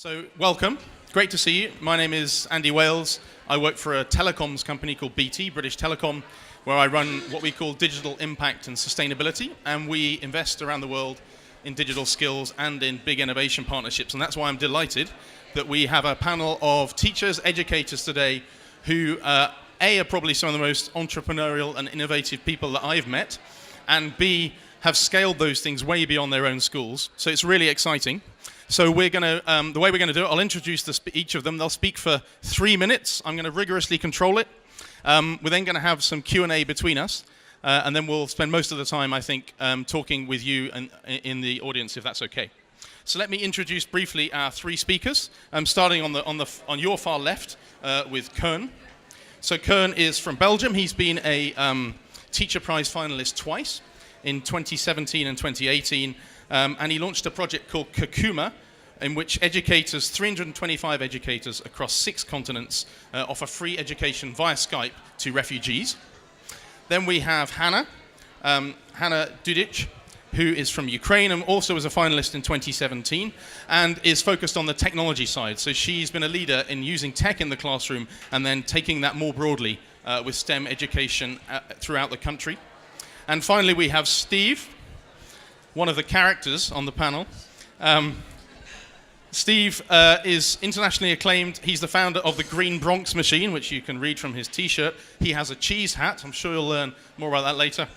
So, welcome. Great to see you. My name is Andy Wales. I work for a telecoms company called BT, British Telecom, where I run what we call digital impact and sustainability, and we invest around the world in digital skills and in big innovation partnerships. And that's why I'm delighted that we have a panel of teachers, educators today who, A, are probably some of the most entrepreneurial and innovative people that I've met, and B, have scaled those things way beyond their own schools. So it's really exciting. So we're going to, the way we're going to do it, I'll introduce each of them. They'll speak for 3 minutes. I'm going to rigorously control it. We're then going to have some Q&A between us. And then we'll spend most of the time, I think, talking with you and in the audience, if that's okay. So let me introduce briefly our 3 speakers. Starting on your far left with Koen. So Koen is from Belgium. He's been a Teacher Prize finalist twice, in 2017 and 2018. And he launched a project called Kakuma, in which 325 educators across 6 continents offer free education via Skype to refugees. Then we have Hannah Dudic, who is from Ukraine and also was a finalist in 2017 and is focused on the technology side. So she's been a leader in using tech in the classroom and then taking that more broadly with STEM education throughout the country. And finally, we have Steve, one of the characters on the panel. Steve is internationally acclaimed. He's the founder of the Green Bronx Machine, which you can read from his T-shirt. He has a cheese hat. I'm sure you'll learn more about that later.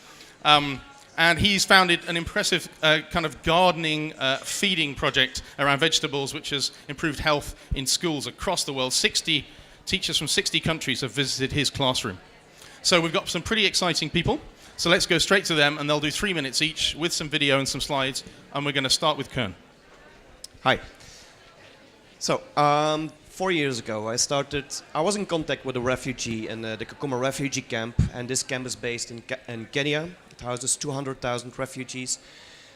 And he's founded an impressive kind of gardening feeding project around vegetables, which has improved health in schools across the world. 60 teachers from 60 countries have visited his classroom. So we've got some pretty exciting people. So let's go straight to them, and they'll do 3 minutes each with some video and some slides. And we're going to start with Koen. Hi. So, 4 years ago, I was in contact with a refugee in the Kakuma refugee camp, and this camp is based in Kenya. It houses 200,000 refugees,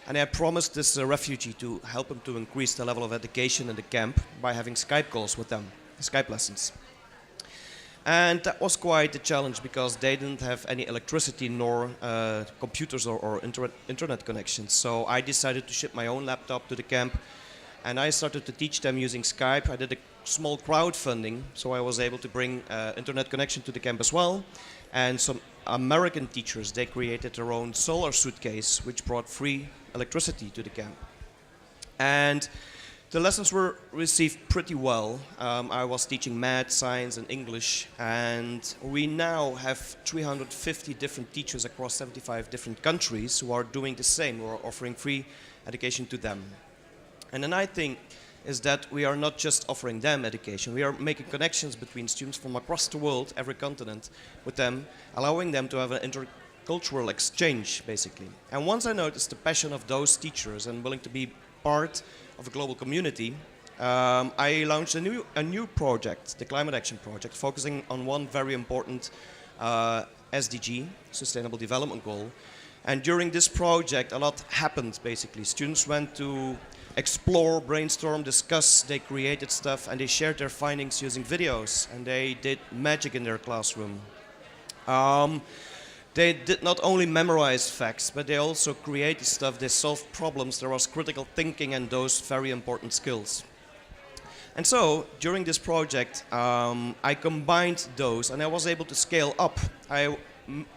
and I promised this refugee to help him to increase the level of education in the camp by having Skype calls with them, Skype lessons. And that was quite a challenge because they didn't have any electricity nor computers or internet connections. So I decided to ship my own laptop to the camp, and I started to teach them using Skype. I did a small crowdfunding, so I was able to bring internet connection to the camp as well. And some American teachers, they created their own solar suitcase, which brought free electricity to the camp. And the lessons were received pretty well. I was teaching math, science, and English, and we now have 350 different teachers across 75 different countries who are doing the same, who are offering free education to them. And the nice thing is that we are not just offering them education, we are making connections between students from across the world, every continent, with them, allowing them to have an intercultural exchange, basically. And once I noticed the passion of those teachers and willing to be part of a global community, I launched a new project, the Climate Action Project, focusing on one very important SDG, Sustainable Development Goal. And during this project, a lot happened, basically. Students went to explore, brainstorm, discuss, they created stuff, and they shared their findings using videos, and they did magic in their classroom. They did not only memorize facts, but they also created stuff, they solved problems, there was critical thinking and those very important skills. And so, during this project, I combined those and I was able to scale up. I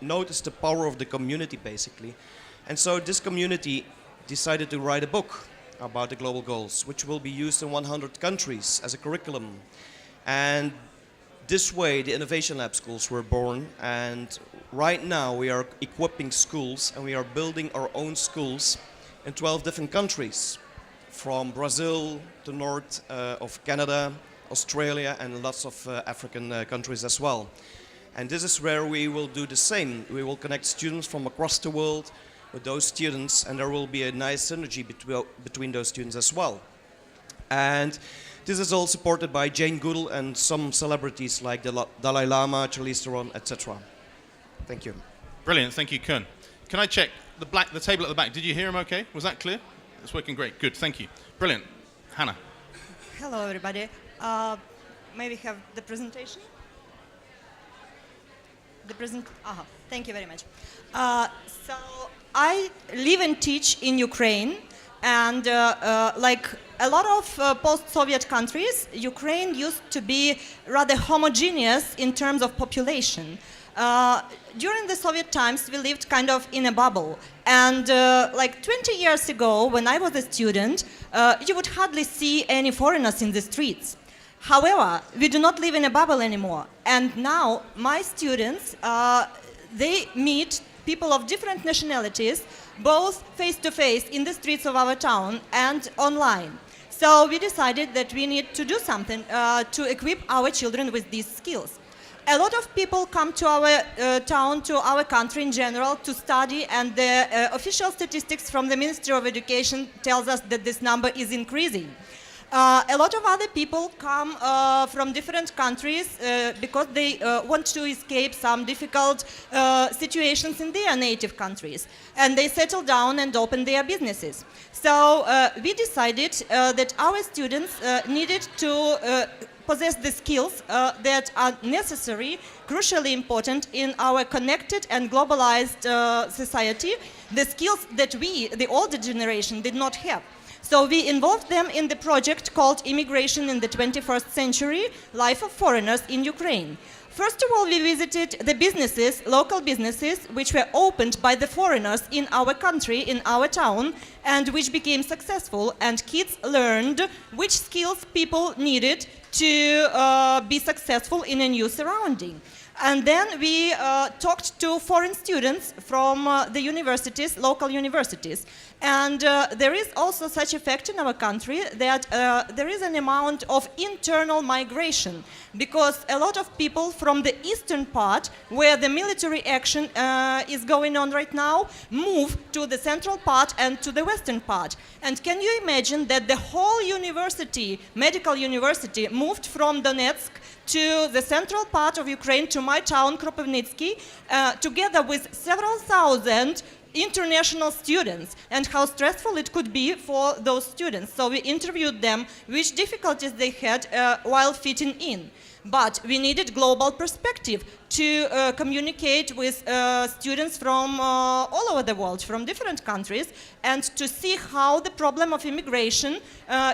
noticed the power of the community, basically. And so this community decided to write a book about the global goals, which will be used in 100 countries as a curriculum. And this way, the Innovation Lab schools were born, and right now we are equipping schools and we are building our own schools in 12 different countries, from Brazil to north of Canada, Australia, and lots of African countries as well. And this is where we will do the same. We will connect students from across the world with those students, and there will be a nice synergy between those students as well. And this is all supported by Jane Goodall and some celebrities like the Dalai Lama, Charlize Theron, etc. Thank you. Brilliant, thank you, Koen. Can I check the table at the back? Did you hear him okay? Was that clear? It's working great, good, thank you. Brilliant. Hannah. Hello, everybody. May we have the presentation? Thank you very much. So I live and teach in Ukraine, And like a lot of post-Soviet countries, Ukraine used to be rather homogeneous in terms of population. During the Soviet times, we lived kind of in a bubble. And like 20 years ago, when I was a student, you would hardly see any foreigners in the streets. However, we do not live in a bubble anymore. And now my students, they meet people of different nationalities, both face-to-face in the streets of our town and online. So we decided that we need to do something to equip our children with these skills. A lot of people come to our town, to our country in general, to study, and the official statistics from the Ministry of Education tells us that this number is increasing. A lot of other people come from different countries because they want to escape some difficult situations in their native countries. And they settle down and open their businesses. So we decided that our students needed to possess the skills that are necessary, crucially important in our connected and globalized society, the skills that we, the older generation, did not have. So we involved them in the project called Immigration in the 21st Century, Life of Foreigners in Ukraine. First of all, we visited the businesses, local businesses, which were opened by the foreigners in our country, in our town, and which became successful. And kids learned which skills people needed to be successful in a new surrounding. And then we talked to foreign students from the universities, local universities. And there is also such effect in our country that there is an amount of internal migration, because a lot of people from the eastern part, where the military action is going on right now, move to the central part and to the western part. And can you imagine that the whole university, medical university, moved from Donetsk to the central part of Ukraine, to my town, Kropivnitsky, together with several thousand international students, and how stressful it could be for those students. So we interviewed them, which difficulties they had while fitting in. But we needed global perspective to communicate with students from all over the world, from different countries, and to see how the problem of immigration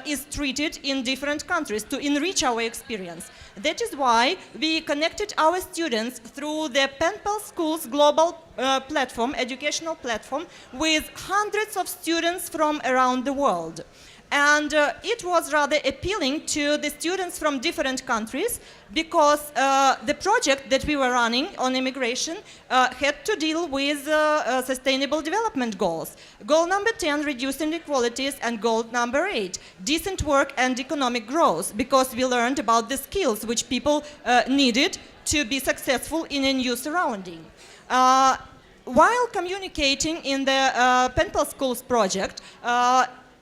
is treated in different countries, to enrich our experience. That is why we connected our students through the Penpal Schools global platform, educational platform, with hundreds of students from around the world. And it was rather appealing to the students from different countries, because the project that we were running on immigration had to deal with sustainable development goals. Goal number 10, reduce inequalities, and goal number 8, decent work and economic growth, because we learned about the skills which people needed to be successful in a new surrounding. While communicating in the Penpal Schools project,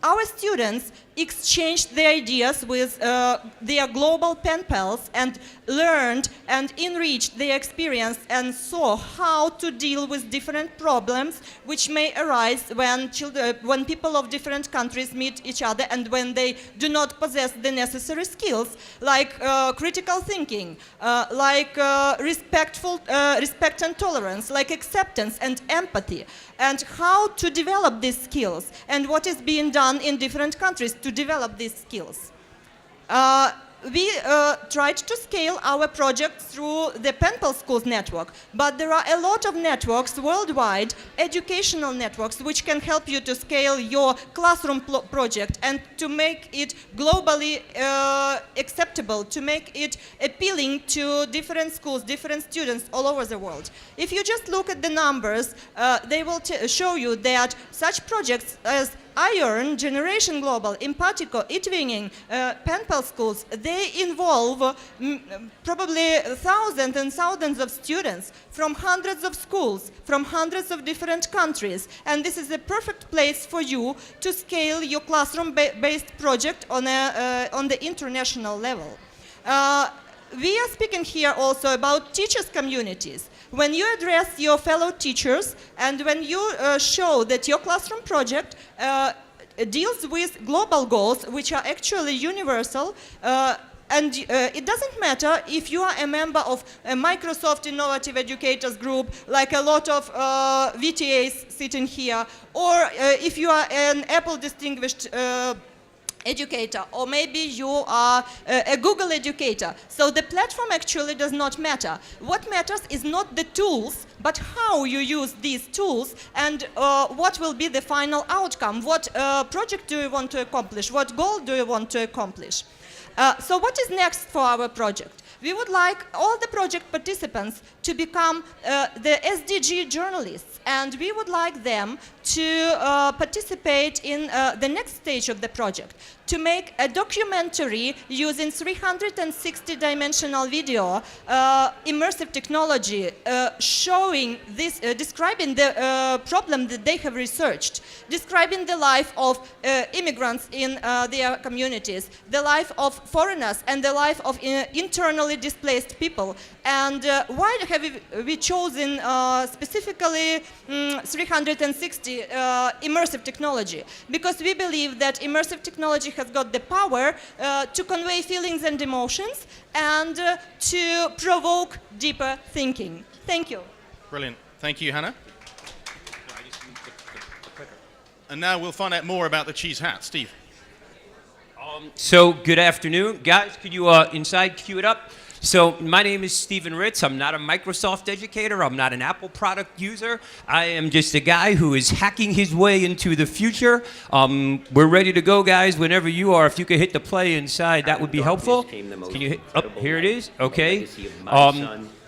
our students exchanged their ideas with their global pen pals and learned and enriched their experience and saw how to deal with different problems which may arise when people of different countries meet each other and when they do not possess the necessary skills, like critical thinking, like respect and tolerance, like acceptance and empathy, and how to develop these skills and what is being done in different countries to develop these skills. We tried to scale our project through the Penpal Schools network, but there are a lot of networks worldwide, educational networks, which can help you to scale your classroom project and to make it globally acceptable, to make it appealing to different schools, different students all over the world. If you just look at the numbers, they will show you that such projects as IORN, Generation Global, Empatico, eTwinning, Penpal Schools, they involve probably thousands and thousands of students from hundreds of schools, from hundreds of different countries. And this is a perfect place for you to scale your classroom-based project on the international level. We are speaking here also about teachers' communities. When you address your fellow teachers and when you show that your classroom project deals with global goals, which are actually universal, And it doesn't matter if you are a member of a Microsoft Innovative Educators Group, like a lot of VTAs sitting here, or if you are an Apple Distinguished educator, or maybe you are a Google educator. So the platform actually does not matter. What matters is not the tools, but how you use these tools and what will be the final outcome. What project do you want to accomplish? What goal do you want to accomplish? So what is next for our project? We would like all the project participants to become the SDG journalists, and we would like them to participate in the next stage of the project, to make a documentary using 360-dimensional video, immersive technology, showing this, describing the problem that they have researched, describing the life of immigrants in their communities, the life of foreigners, and the life of internally displaced people. And why have we chosen specifically 360 immersive technology? Because we believe that immersive technology has got the power to convey feelings and emotions and to provoke deeper thinking. Thank you. Brilliant. Thank you, Hannah. And now we'll find out more about the cheese hat. Steve. So, good afternoon. Guys, could you inside cue it up? So, my name is Stephen Ritz. I'm not a Microsoft educator. I'm not an Apple product user. I am just a guy who is hacking his way into the future. We're ready to go, guys, whenever you are. If you could hit the play inside, that would be helpful. Can you hit? Oh, here it is. Okay.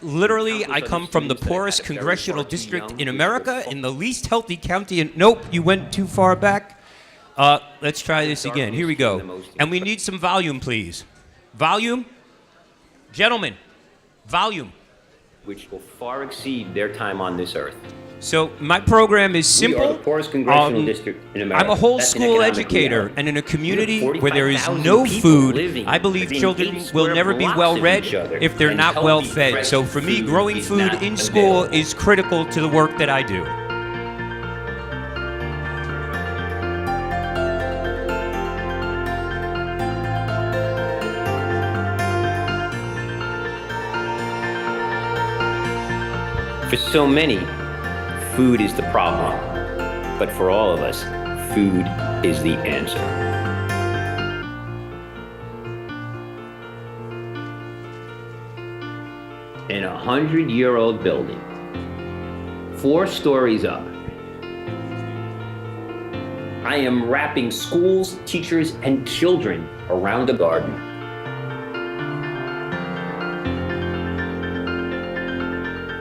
Literally, I come from the poorest congressional district in America, in the least healthy county. Nope, you went too far back. Let's try this again. Here we go. And we need some volume, please. Volume. Gentlemen, volume. Which will far exceed their time on this earth. So my program is simple. We are the poorest congressional district in America. I'm a whole That's an school economic educator, reality. and in a community We have where there is 45,000 no people food, living I believe within children 8 will square never be blocks well of read each other, if they're and not healthy, well fed. fresh So for me, food growing is food not in school available. is critical to the work that I do. For so many, food is the problem. But for all of us, food is the answer. In a 100-year-old building, 4 stories up, I am wrapping schools, teachers, and children around a garden.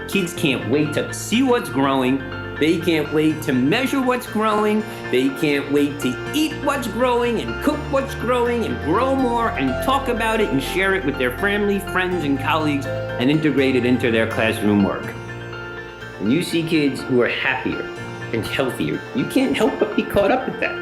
Kids can't wait to see what's growing. They can't wait to measure what's growing. They can't wait to eat what's growing and cook what's growing and grow more and talk about it and share it with their family, friends, and colleagues and integrate it into their classroom work. When you see kids who are happier and healthier, you can't help but be caught up with that.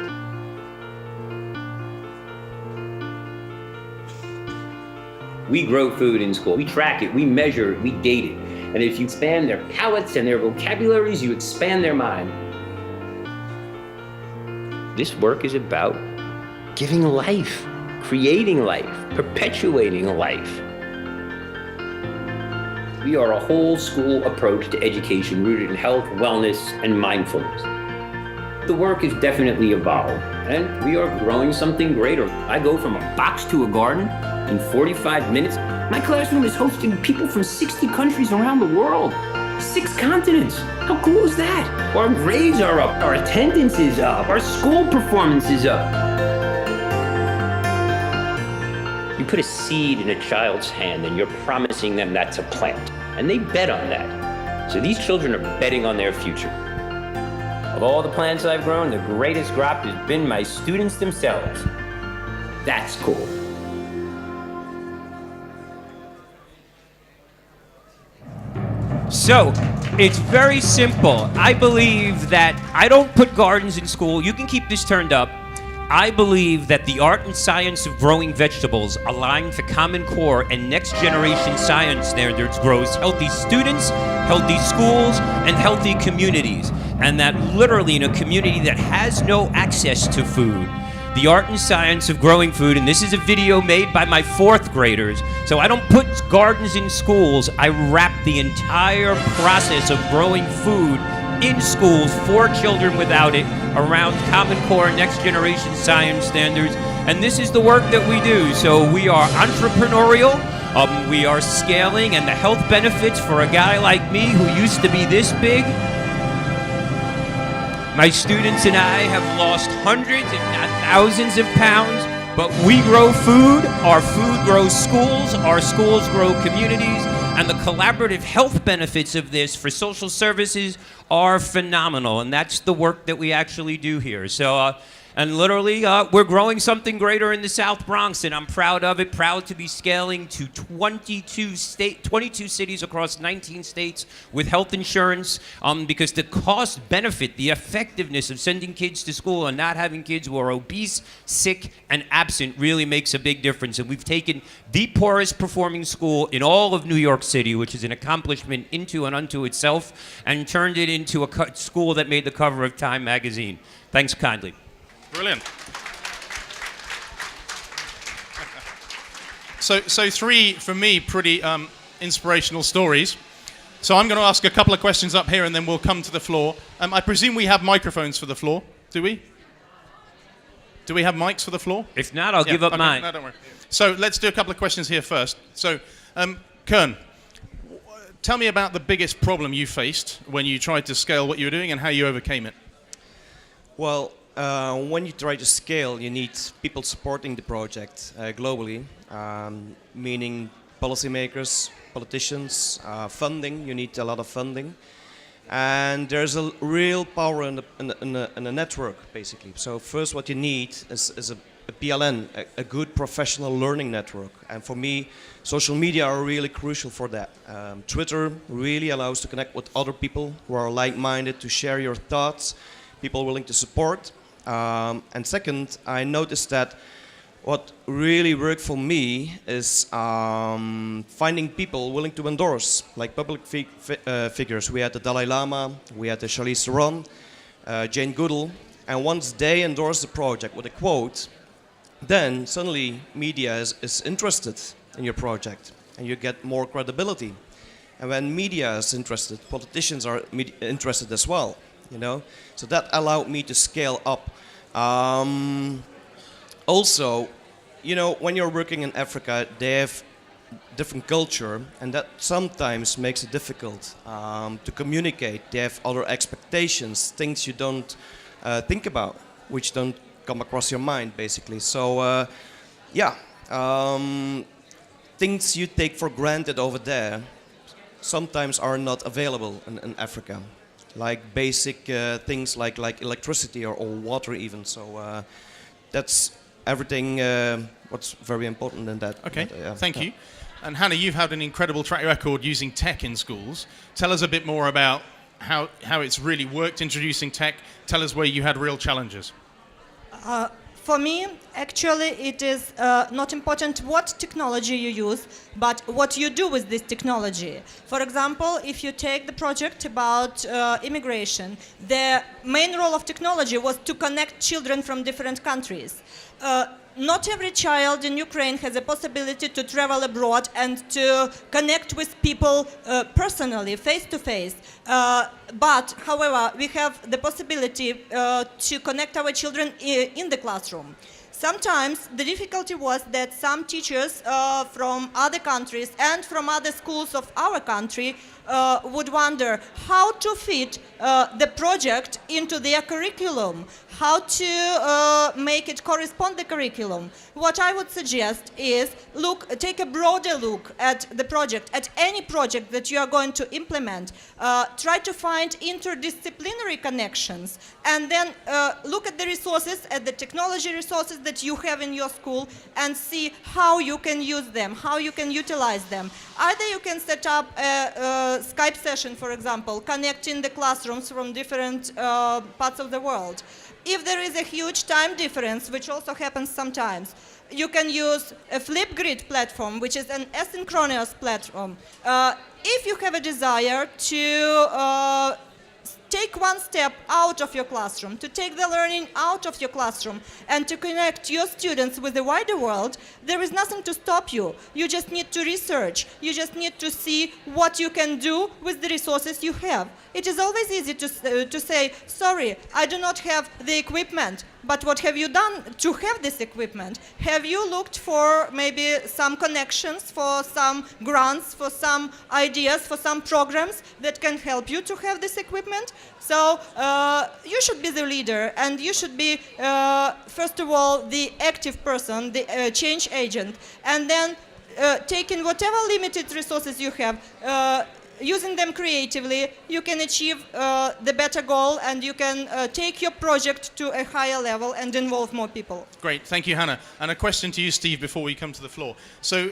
We grow food in school. We track it, we measure it, we date it. And if you expand their palates and their vocabularies, you expand their mind. This work is about giving life, creating life, perpetuating life. We are a whole school approach to education rooted in health, wellness, and mindfulness. The work is definitely evolved, and we are growing something greater. I go from a box to a garden in 45 minutes. My classroom is hosting people from 60 countries around the world, 6 continents. How cool is that? Our grades are up, our attendance is up, our school performance is up. You put a seed in a child's hand and you're promising them that's a plant, and they bet on that. So these children are betting on their future. Of all the plants I've grown, the greatest crop has been my students themselves. That's cool. So, it's very simple. I believe that I don't put gardens in school. You can keep this turned up. I believe that the art and science of growing vegetables aligns the Common Core and next generation science standards grows healthy students, healthy schools, and healthy communities. And that literally in a community that has no access to food, the art and science of growing food. And this is a video made by my 4th graders. So I don't put gardens in schools. I wrap the entire process of growing food in schools for children without it around Common Core next generation science standards. And this is the work that we do. So we are entrepreneurial. We are scaling, and the health benefits for a guy like me who used to be this big. My students and I have lost hundreds, if not thousands of pounds, but we grow food, our food grows schools, our schools grow communities, and the collaborative health benefits of this for social services are phenomenal, and that's the work that we actually do here. So, and literally, we're growing something greater in the South Bronx, and I'm proud of it, proud to be scaling to 22 cities across 19 states with health insurance, because the cost benefit, the effectiveness of sending kids to school and not having kids who are obese, sick, and absent really makes a big difference. And we've taken the poorest performing school in all of New York City, which is an accomplishment into and unto itself, and turned it into a school that made the cover of Time magazine. Thanks kindly. Brilliant. So 3, for me, pretty inspirational stories. So I'm going to ask a couple of questions up here, and then we'll come to the floor. I presume we have microphones for the floor, do we? Do we have mics for the floor? If not, I'll give up okay, mine. No, don't worry. So let's do a couple of questions here first. So, Kern, tell me about the biggest problem you faced when you tried to scale what you were doing and how you overcame it. Well, when you try to scale, you need people supporting the project globally, meaning policymakers, politicians, funding. You need a lot of funding. And there's a real power in a network, basically. So first what you need is a PLN, a good professional learning network. And for me, social media are really crucial for that. Twitter really allows to connect with other people who are like-minded, to share your thoughts, people willing to support. And second, I noticed that what really worked for me is finding people willing to endorse, like public figures. We had the Dalai Lama, we had the Charlize Theron, Jane Goodall, and once they endorsed the project with a quote, then suddenly media is interested in your project, and you get more credibility. And when media is interested, politicians are interested as well, you know. So that allowed me to scale up. Also, you know, when you're working in Africa, they have different culture, and that sometimes makes it difficult to communicate. They have other expectations, things you don't think about, which don't come across your mind, basically. So, things you take for granted over there sometimes are not available in Africa. Like basic things like electricity or water even. So that's everything what's very important in that. Okay, thank you. And Hannah, you've had an incredible track record using tech in schools. Tell us a bit more about how it's really worked introducing tech. Tell us where you had real challenges. For me, actually, it is not important what technology you use, but what you do with this technology. For example, if you take the project about immigration, the main role of technology was to connect children from different countries. Not every child in Ukraine has a possibility to travel abroad and to connect with people personally, face to face. But, however, we have the possibility to connect our children in the classroom. Sometimes the difficulty was that some teachers from other countries and from other schools of our country would wonder how to fit the project into their curriculum, how to make it correspond to the curriculum. What I would suggest is take a broader look at the project, at any project that you are going to implement. Try to find interdisciplinary connections, and then look at the resources, at the technology resources that you have in your school, and see how you can use them, how you can utilize them. Either you can set up a Skype session, for example, connecting the classrooms from different parts of the world. If there is a huge time difference, which also happens sometimes, you can use a Flipgrid platform, which is an asynchronous platform. If you have a desire to take one step out of your classroom, to take the learning out of your classroom, and to connect your students with the wider world, there is nothing to stop you. You just need to research. You just need to see what you can do with the resources you have. It is always easy to say, sorry, I do not have the equipment. But what have you done to have this equipment? Have you looked for maybe some connections, for some grants, for some ideas, for some programs that can help you to have this equipment? So you should be the leader, and you should be, first of all, the active person, the change agent, and then taking whatever limited resources you have, using them creatively, you can achieve the better goal, and you can take your project to a higher level and involve more people. Great, thank you, Hannah. And a question to you, Steve, before we come to the floor. So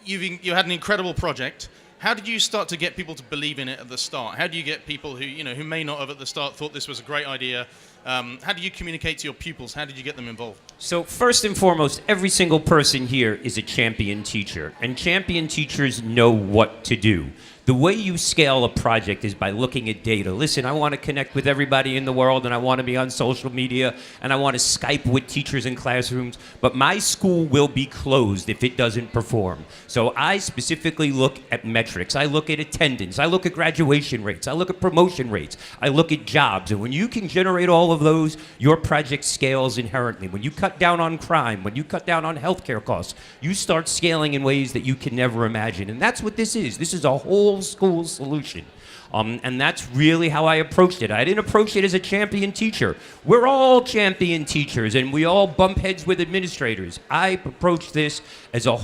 you had an incredible project. How did you start to get people to believe in it at the start? How do you get people who may not have at the start thought this was a great idea? How do you communicate to your pupils? How did you get them involved? So first and foremost, every single person here is a champion teacher, and champion teachers know what to do. The way you scale a project is by looking at data. Listen, I want to connect with everybody in the world, and I want to be on social media, and I want to Skype with teachers in classrooms, but my school will be closed if it doesn't perform. So I specifically look at metrics. I look at attendance. I look at graduation rates. I look at promotion rates. I look at jobs. And when you can generate all of those, your project scales inherently. When you cut down on crime, when you cut down on healthcare costs, you start scaling in ways that you can never imagine. And that's what this is. This is a whole school solution. And that's really how I approached it. I didn't approach it as a champion teacher. We're all champion teachers, and we all bump heads with administrators. I approached this as a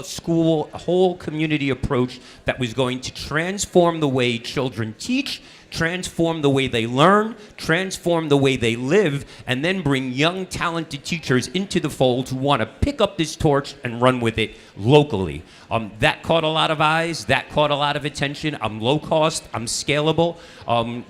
school, a whole community approach that was going to transform the way children teach, transform the way they learn, transform the way they live, and then bring young, talented teachers into the fold who want to pick up this torch and run with it locally. That caught a lot of eyes. That caught a lot of attention. I'm low cost. I'm scalable.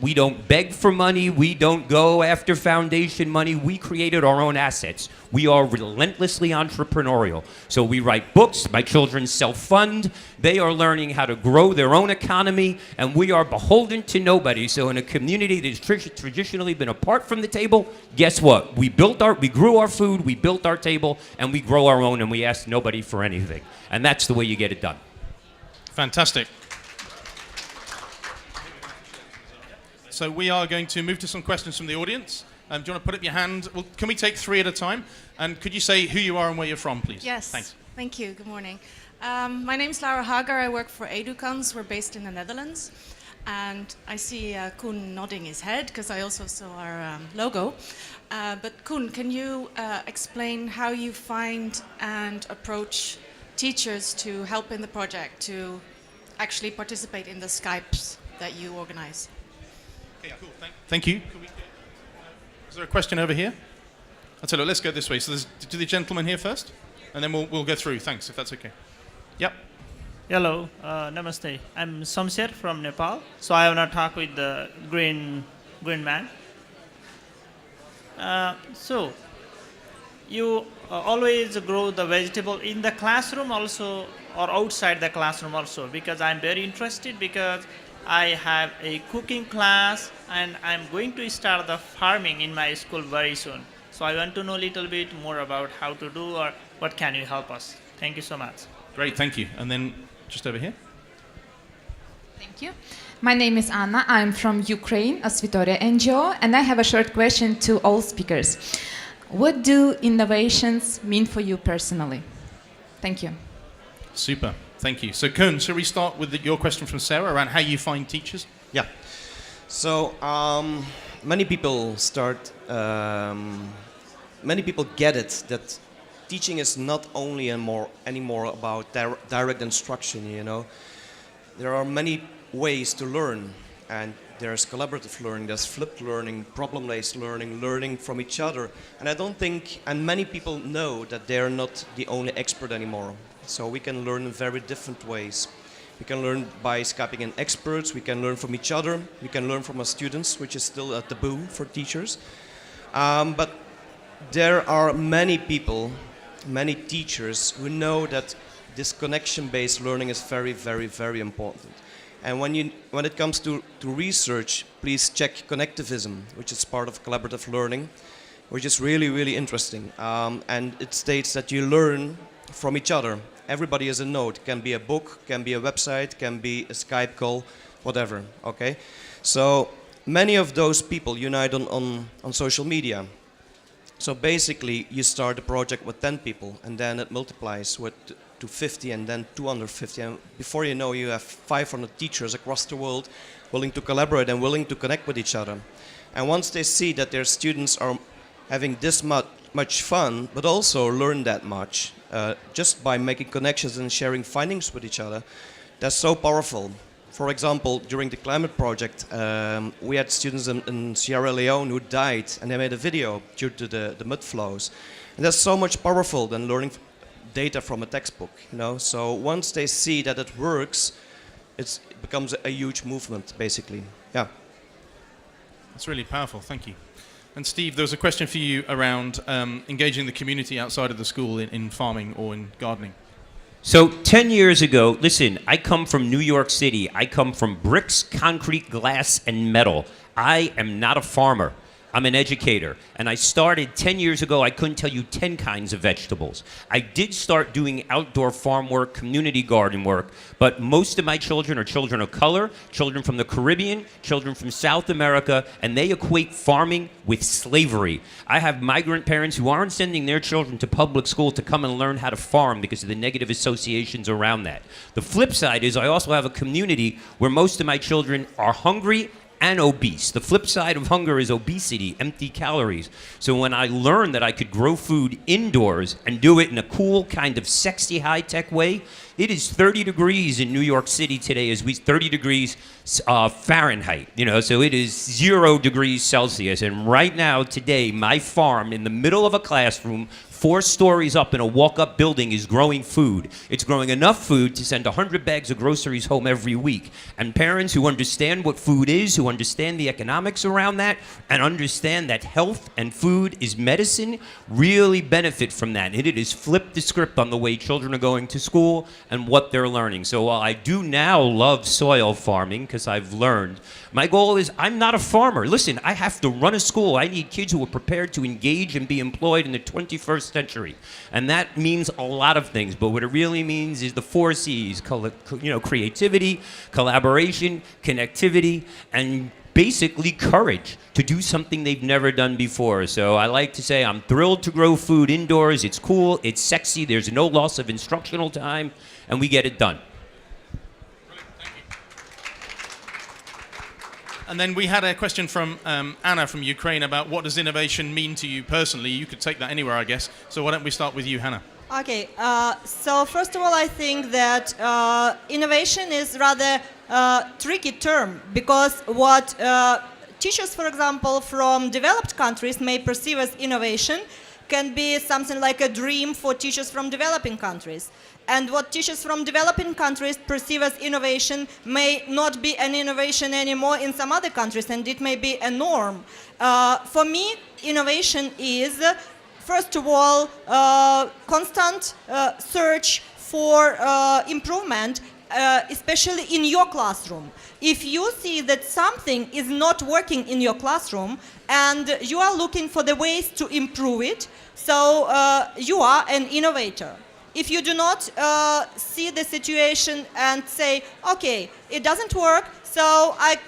We don't beg for money. We don't go after foundation money. We created our own assets. We are relentlessly entrepreneurial. So we write books. My children self-fund. They are learning how to grow their own economy, and we are beholden to nobody. So in a community that has traditionally been apart from the table, guess what? We grew our food, we built our table, and we grow our own, and we ask nobody for anything. And that's the way you get it done. Fantastic. So we are going to move to some questions from the audience. Do you want to put up your hand? Well, can we take 3 at a time? And could you say who you are and where you're from, please? Yes. Thanks. Thank you. Good morning. My name is Laura Hager. I work for Edukans. We're based in the Netherlands. And I see Koen nodding his head because I also saw our logo. But Koen, can you explain how you find and approach teachers to help in the project, to actually participate in the Skypes that you organize? Okay, cool. Thank you. Is there a question over here? I'll tell you, let's go this way. So do the gentleman here first, and then we'll go through. Thanks, if that's okay. Yep. Hello, namaste. I'm Samsher from Nepal. So I want to talk with the green man. So you always grow the vegetable in the classroom also, or outside the classroom also, because I'm very interested, because I have a cooking class and I'm going to start the farming in my school very soon. So I want to know a little bit more about how to do, or what can you help us. Thank you so much. Great, thank you. And then just over here. Thank you. My name is Anna. I'm from Ukraine, a Svitoria NGO, and I have a short question to all speakers. What do innovations mean for you personally? Thank you. Super, thank you. So Koen, shall we start with your question from Sarah around how you find teachers? Yeah. So many people get it that teaching is not only anymore about direct instruction. There are many ways to learn, and there's collaborative learning, there's flipped learning, problem-based learning, learning from each other. And I don't think, and many people know that they're not the only expert anymore. So we can learn in very different ways. We can learn by Skyping in experts, we can learn from each other, we can learn from our students, which is still a taboo for teachers. But there are many people, many teachers who know that this connection-based learning is very, very, very important. And when it comes to research, please check connectivism, which is part of collaborative learning, which is really, really interesting. And it states that you learn from each other. Everybody is a node. Can be a book, can be a website, can be a Skype call, whatever, okay? So many of those people unite on social media. So basically, you start a project with 10 people, and then it multiplies to 50, and then 250. And before you know, you have 500 teachers across the world willing to collaborate and willing to connect with each other. And once they see that their students are having this much fun, but also learn that much, just by making connections and sharing findings with each other, that's so powerful. For example, during the climate project, we had students in Sierra Leone who died, and they made a video due to the mud flows. And that's so much powerful than learning data from a textbook, you know. So once they see that it works, it becomes a huge movement, basically. Yeah. That's really powerful. Thank you. And Steve, there was a question for you around engaging the community outside of the school in farming or in gardening. So 10 years ago, listen, I come from New York City. I come from bricks, concrete, glass, and metal. I am not a farmer. I'm an educator. And I started 10 years ago, I couldn't tell you 10 kinds of vegetables. I did start doing outdoor farm work, community garden work, but most of my children are children of color, children from the Caribbean, children from South America, and they equate farming with slavery. I have migrant parents who aren't sending their children to public school to come and learn how to farm because of the negative associations around that. The flip side is I also have a community where most of my children are hungry and obese. The flip side of hunger is obesity, empty calories. So when I learned that I could grow food indoors and do it in a cool, kind of sexy, high-tech way, it is 30 degrees in New York City today, 30 degrees Fahrenheit, you know, so it is 0 degrees Celsius. And right now, today, my farm in the middle of a classroom, 4 stories up in a walk-up building, is growing food. It's growing enough food to send 100 bags of groceries home every week. And parents who understand what food is, who understand the economics around that, and understand that health and food is medicine, really benefit from that. And it has flipped the script on the way children are going to school and what they're learning. So while I do now love soil farming, because I've learned, my goal is I'm not a farmer. Listen, I have to run a school. I need kids who are prepared to engage and be employed in the 21st century. And that means a lot of things, but what it really means is the 4 C's, creativity, collaboration, connectivity, and basically courage to do something they've never done before. So I like to say I'm thrilled to grow food indoors. It's cool, it's sexy, there's no loss of instructional time, and we get it done. And then we had a question from Anna from Ukraine about what does innovation mean to you personally. You could take that anywhere, I guess. So why don't we start with you, Hannah? Okay, so first of all, I think that innovation is rather tricky term, because what teachers, for example, from developed countries may perceive as innovation can be something like a dream for teachers from developing countries. And what teachers from developing countries perceive as innovation may not be an innovation anymore in some other countries, and it may be a norm. For me, innovation is, first of all, constant search for improvement, especially in your classroom. If you see that something is not working in your classroom and you are looking for the ways to improve it, so you are an innovator. If you do not see the situation and say, okay, it doesn't work, so I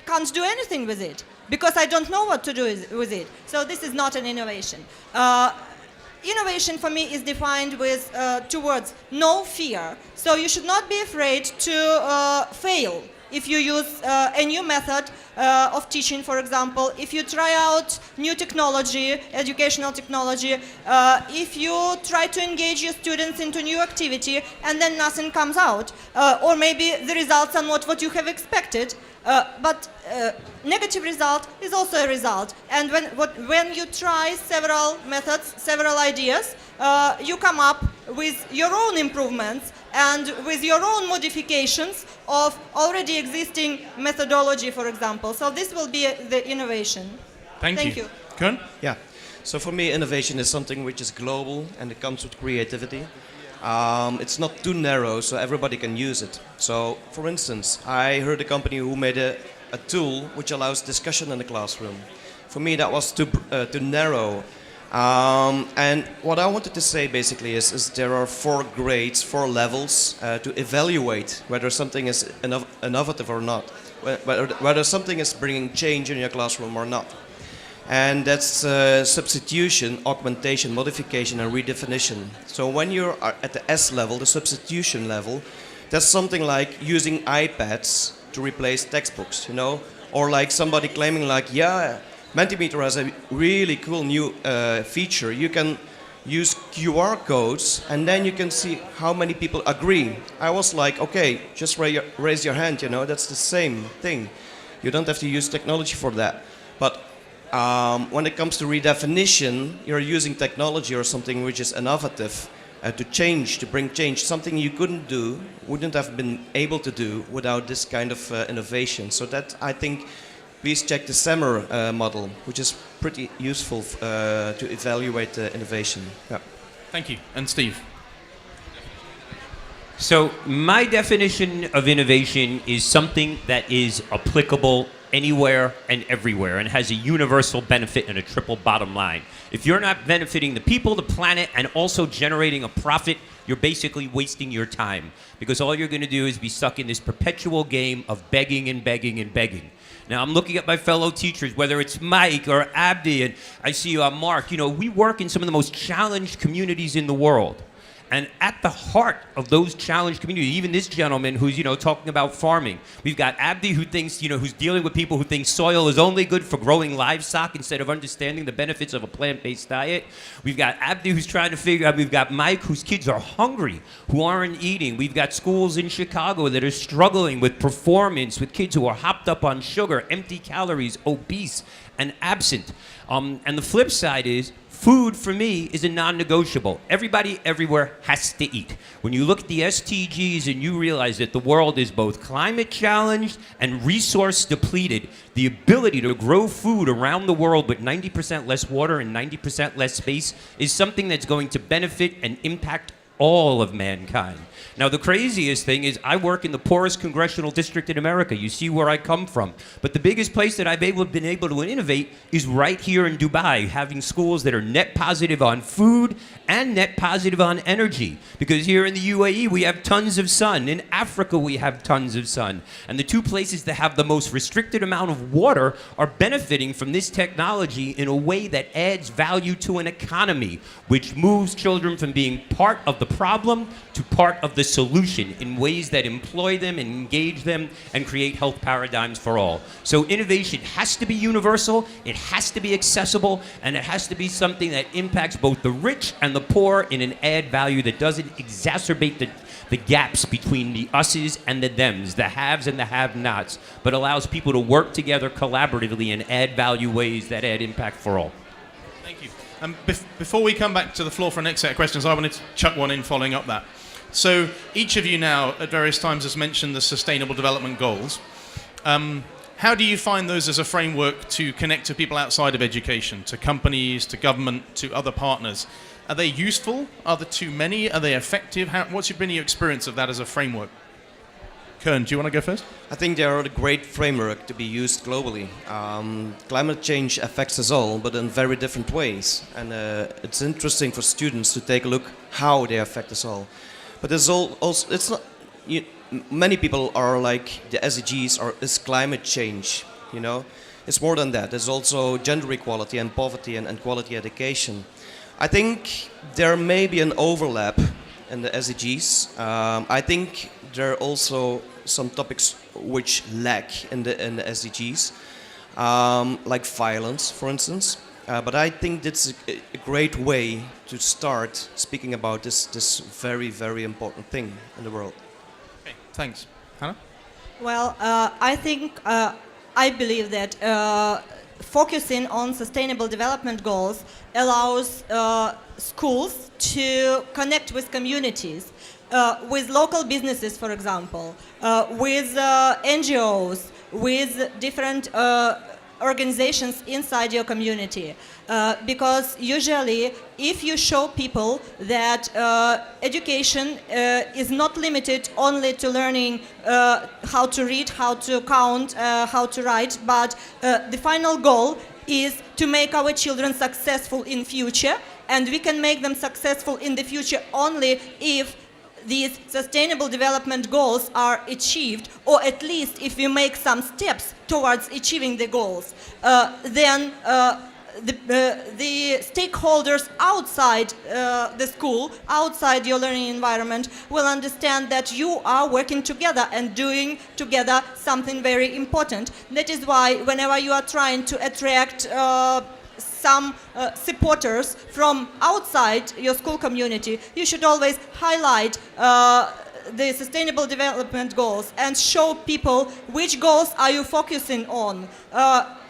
can't do anything with it because I don't know what to do with it. So this is not an innovation. Innovation for me is defined with 2 words: no fear. So you should not be afraid to fail. If you use a new method of teaching, for example, if you try out new technology, educational technology, if you try to engage your students into new activity and then nothing comes out, or maybe the results are not what you have expected, but negative result is also a result. And when you try several methods, several ideas, you come up with your own improvements and with your own modifications of already existing methodology, for example. So this will be the innovation. Thank you. Koen? Yeah. So for me, innovation is something which is global and it comes with creativity. It's not too narrow, so everybody can use it. So, for instance, I heard a company who made a tool which allows discussion in the classroom. For me, that was too narrow. And what I wanted to say basically is there are 4 grades, 4 levels to evaluate whether something is innovative or not, whether something is bringing change in your classroom or not. And that's substitution, augmentation, modification, and redefinition. So when you're at the S level, the substitution level, that's something like using iPads to replace textbooks, you know, or like somebody claiming like, yeah, Mentimeter has a really cool new feature. You can use QR codes and then you can see how many people agree. I was like, okay, just raise your hand, you know, that's the same thing. You don't have to use technology for that. But when it comes to redefinition, you're using technology or something which is innovative to change, to bring change, something you wouldn't have been able to do without this kind of innovation. So that, I think, please check the SEMR model, which is pretty useful to evaluate innovation. Yeah. Thank you. And Steve? So my definition of innovation is something that is applicable anywhere and everywhere and has a universal benefit and a triple bottom line. If you're not benefiting the people, the planet, and also generating a profit, you're basically wasting your time, because all you're going to do is be stuck in this perpetual game of begging and begging and begging. Now, I'm looking at my fellow teachers, whether it's Mike or Abdi, and I see Mark. You know, we work in some of the most challenged communities in the world. And at the heart of those challenged communities, even this gentleman who's, talking about farming. We've got Abdi who thinks, who's dealing with people who think soil is only good for growing livestock instead of understanding the benefits of a plant-based diet. We've got Abdi who's trying to figure out, we've got Mike whose kids are hungry, who aren't eating. We've got schools in Chicago that are struggling with performance, with kids who are hopped up on sugar, empty calories, obese, and absent. And the flip side is, food, for me, is a non-negotiable. Everybody, everywhere, has to eat. When you look at the SDGs and you realize that the world is both climate challenged and resource depleted, the ability to grow food around the world with 90% less water and 90% less space is something that's going to benefit and impact all of mankind. Now, the craziest thing is I work in the poorest congressional district in America. You see where I come from. But the biggest place that I've been able to innovate is right here in Dubai, having schools that are net positive on food and net positive on energy. Because here in the UAE, we have tons of sun. In Africa, we have tons of sun. And the 2 places that have the most restricted amount of water are benefiting from this technology in a way that adds value to an economy, which moves children from being part of the problem to part of the solution in ways that employ them and engage them and create health paradigms for all. So innovation has to be universal, it has to be accessible, and it has to be something that impacts both the rich and the poor in an add value that doesn't exacerbate the gaps between the us's and the them's, the haves and the have-nots, but allows people to work together collaboratively in add value ways that add impact for all. Thank you. Before we come back to the floor for a next set of questions, I wanted to chuck one in following up that. So each of you now, at various times, has mentioned the Sustainable Development Goals. How do you find those as a framework to connect to people outside of education, to companies, to government, to other partners? Are they useful? Are there too many? Are they effective? What's been your experience of that as a framework? Kern, do you want to go first? I think they are a great framework to be used globally. Climate change affects us all, but in very different ways. And it's interesting for students to take a look how they affect us all. But there's also, it's not, many people are like, the SDGs is climate change, It's more than that. There's also gender equality and poverty and quality education. I think there may be an overlap in the SDGs. I think there are also some topics which lack in the SDGs, like violence, for instance. But I think that's a great way to start speaking about this very, very important thing in the world. Okay, thanks. Hannah? Well, I believe that focusing on sustainable development goals allows schools to connect with communities, with local businesses, for example, with NGOs, with different organizations inside your community. Because usually, if you show people that education is not limited only to learning how to read, how to count, how to write, but the final goal is to make our children successful in future, and we can make them successful in the future only if these sustainable development goals are achieved, or at least if we make some steps towards achieving the goals. Then the stakeholders outside the school, outside your learning environment, will understand that you are working together and doing together something very important. That is why whenever you are trying to attract some supporters from outside your school community, you should always highlight the sustainable development goals and show people which goals are you focusing on.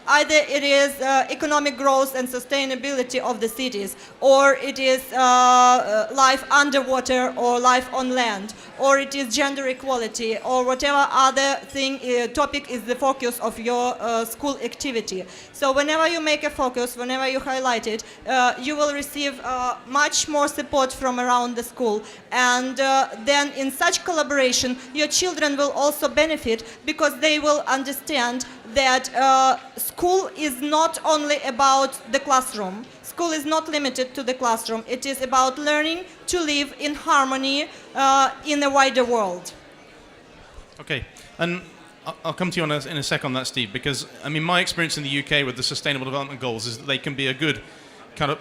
Either it is economic growth and sustainability of the cities, or it is life underwater or life on land, or it is gender equality, or whatever other topic is the focus of your school activity. So whenever you make a focus, whenever you highlight it, you will receive much more support from around the school. And then in such collaboration, your children will also benefit, because they will understand that school is not only about the classroom. School is not limited to the classroom. It is about learning to live in harmony in a wider world. Okay, and I'll come to you in a sec on that, Steve, because I mean my experience in the UK with the Sustainable Development Goals is that they can be a good kind of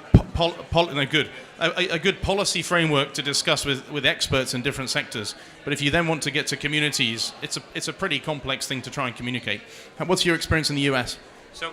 a good policy framework to discuss with experts in different sectors. But if you then want to get to communities, it's a pretty complex thing to try and communicate. What's your experience in the US? So,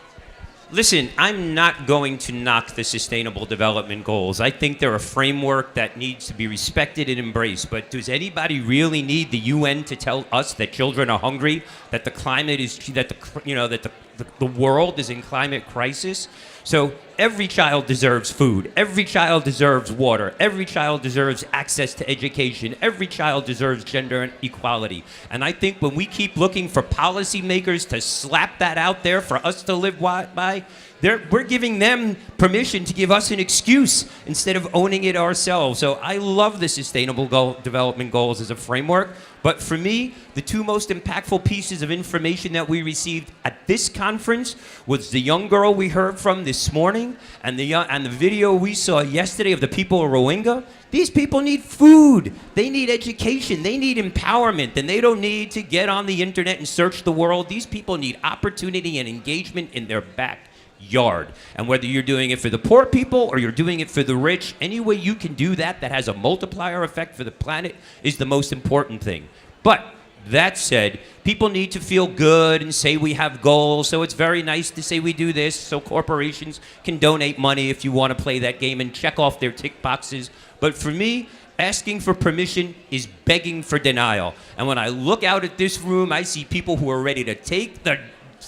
listen, I'm not going to knock the Sustainable Development Goals. I think they're a framework that needs to be respected and embraced. But does anybody really need the UN to tell us that children are hungry, that the climate is, that the world is in climate crisis? So every child deserves food. Every child deserves water. Every child deserves access to education. Every child deserves gender equality. And I think when we keep looking for policymakers to slap that out there for us to live by, we're giving them permission to give us an excuse instead of owning it ourselves. So I love the Sustainable Development Goals as a framework. But for me, the two most impactful pieces of information that we received at this conference was the young girl we heard from this morning and the video we saw yesterday of the people of Rohingya. These people need food, they need education, they need empowerment, and they don't need to get on the internet and search the world. These people need opportunity and engagement in their backyard. And whether you're doing it for the poor people or you're doing it for the rich, any way you can do that has a multiplier effect for the planet is the most important thing. But that said, people need to feel good and say we have goals, so it's very nice to say we do this, so corporations can donate money if you want to play that game and check off their tick boxes. But for me, asking for permission is begging for denial. And when I look out at this room, I see people who are ready to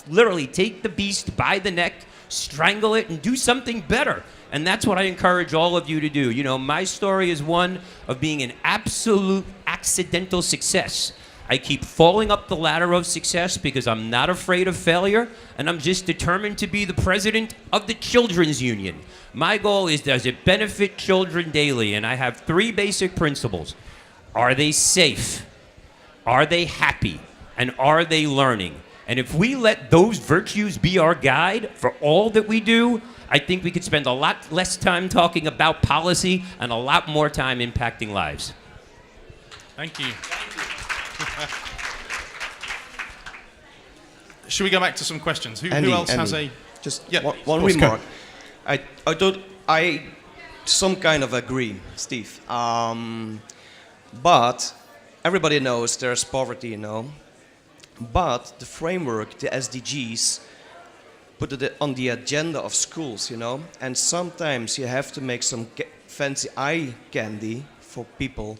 literally take the beast by the neck, strangle it, and do something better. And that's what I encourage all of you to do. You know, my story is one of being an absolute accidental success. I keep falling up the ladder of success because I'm not afraid of failure, and I'm just determined to be the president of the Children's Union. My goal is, does it benefit children daily? And I have three basic principles. Are they safe? Are they happy? And are they learning? And if we let those virtues be our guide for all that we do, I think we could spend a lot less time talking about policy and a lot more time impacting lives. Thank you. Should we go back to some questions? Who else has a... Just yeah, one remark. I some kind of agree, Steve. But everybody knows there's poverty, you know. But the framework, the SDGs, put it on the agenda of schools, you know. And sometimes you have to make some fancy eye candy for people,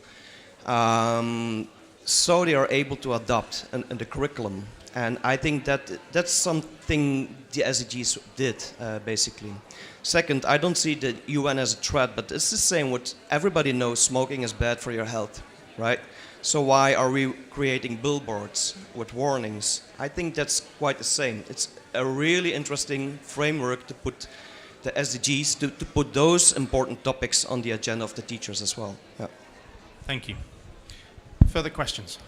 so they are able to adopt in the curriculum. And I think that's something the SDGs did, basically. Second, I don't see the UN as a threat, but it's the same. What everybody knows, smoking is bad for your health, right? So why are we creating billboards with warnings? I think that's quite the same. a really interesting framework to put the SDGs, to put those important topics on the agenda of the teachers as well. Yeah. Thank you. Further questions?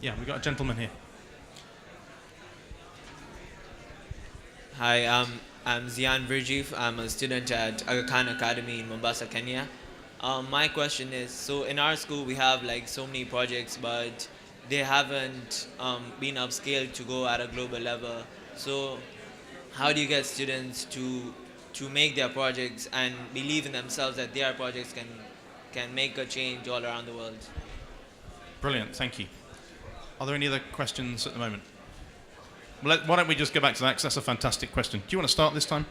Yeah, we've got a gentleman here. Hi, I'm Zian Virjif. I'm a student at Aga Khan Academy in Mombasa, Kenya. My question is, so in our school we have like so many projects, but they haven't been upscaled to go at a global level. So how do you get students to make their projects and believe in themselves that their projects can make a change all around the world? Brilliant, thank you. Are there any other questions at the moment? Well, why don't we just go back to that, because that's a fantastic question. Do you want to start this time?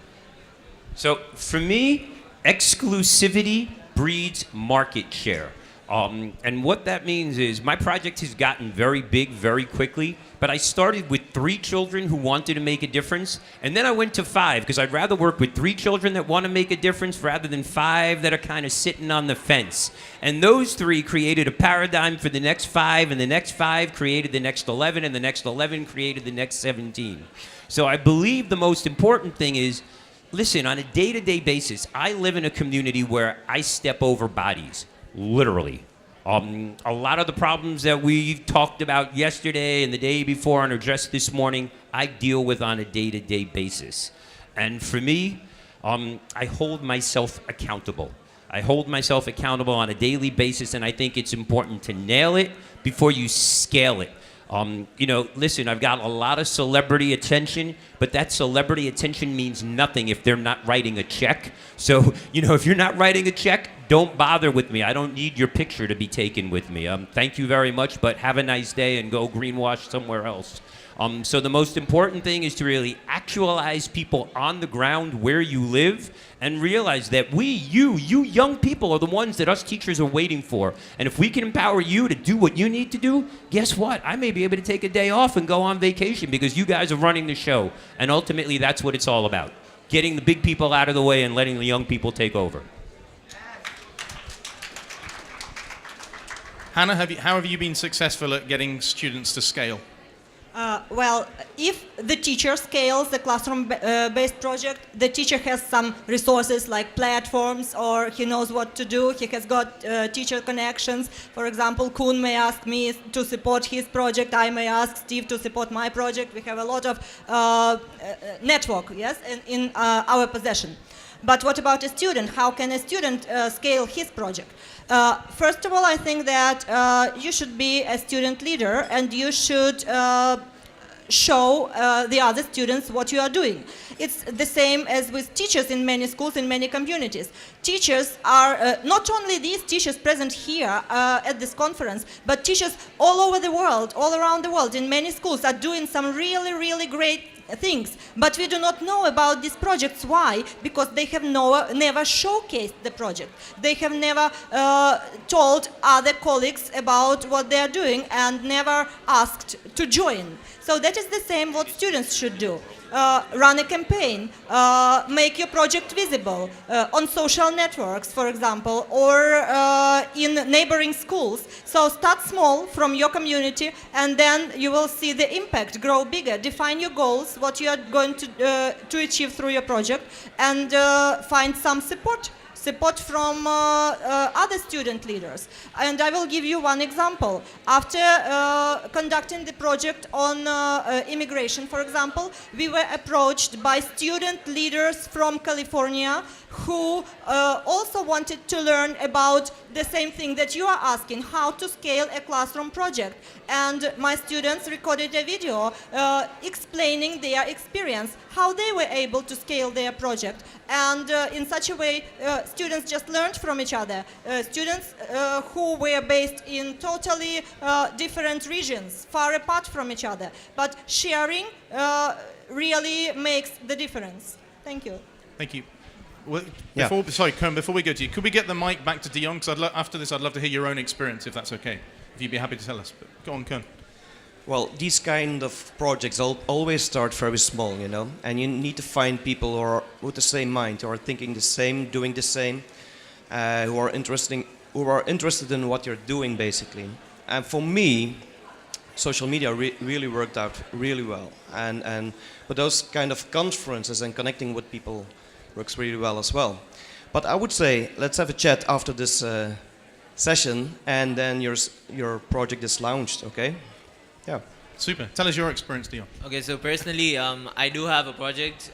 So for me, exclusivity breeds market share. And what that means is my project has gotten very big very quickly, but I started with 3 children who wanted to make a difference, and then I went to 5 because I'd rather work with 3 children that want to make a difference rather than 5 that are kind of sitting on the fence. And those 3 created a paradigm for the next 5, and the next 5 created the next 11, and the next 11 created the next 17. So I believe the most important thing is, listen, on a day-to-day basis, I live in a community where I step over bodies. Literally. A lot of the problems that we talked about yesterday and the day before and addressed this morning, I deal with on a day-to-day basis. And for me, I hold myself accountable. I hold myself accountable on a daily basis, and I think it's important to nail it before you scale it. You know, listen, I've got a lot of celebrity attention, but that celebrity attention means nothing if they're not writing a check. So, you know, if you're not writing a check, don't bother with me. I don't need your picture to be taken with me. Thank you very much, but have a nice day and go greenwash somewhere else. So the most important thing is to really actualize people on the ground where you live and realize that you young people are the ones that us teachers are waiting for. And if we can empower you to do what you need to do, guess what? I may be able to take a day off and go on vacation because you guys are running the show. And ultimately, that's what it's all about. Getting the big people out of the way and letting the young people take over. Hannah, how have you been successful at getting students to scale? Well, if the teacher scales the classroom-based project, the teacher has some resources like platforms, or he knows what to do. He has got teacher connections. For example, Koen may ask me to support his project. I may ask Steve to support my project. We have a lot of network, yes, in our possession. But what about a student? How can a student scale his project? First of all, I think that you should be a student leader, and you should show the other students what you are doing. It's the same as with teachers in many schools, in many communities. Teachers are, not only these teachers present here at this conference, but teachers all over the world, all around the world, in many schools are doing some really, really great things, but we do not know about these projects. Why? Because they have never showcased the project. They have never told other colleagues about what they are doing and never asked to join. So that is the same what students should do. Run a campaign, make your project visible on social networks, for example, or in neighboring schools. So start small from your community, and then you will see the impact grow bigger. Define your goals, what you are going to achieve through your project, and find some support from other student leaders. And I will give you one example. After conducting the project on immigration, for example, we were approached by student leaders from California who also wanted to learn about the same thing that you are asking, how to scale a classroom project. And my students recorded a video explaining their experience, how they were able to scale their project. And in such a way, students just learned from each other. Students who were based in totally different regions, far apart from each other. But sharing really makes the difference. Thank you. Thank you. Well, sorry, Koen, before we go to you, could we get the mic back to Dion? Because after this, I'd love to hear your own experience, if that's okay. If you'd be happy to tell us. But go on, Koen. Well, these kind of projects always start very small, you know, and you need to find people who are with the same mind, who are thinking the same, doing the same, who are interested in what you're doing, basically. And for me, social media really worked out really well. But those kind of conferences and connecting with people works really well as well. But I would say let's have a chat after this session, and then your project is launched. Okay? Yeah. Super. Tell us your experience, Dion. Okay, so personally, I do have a project.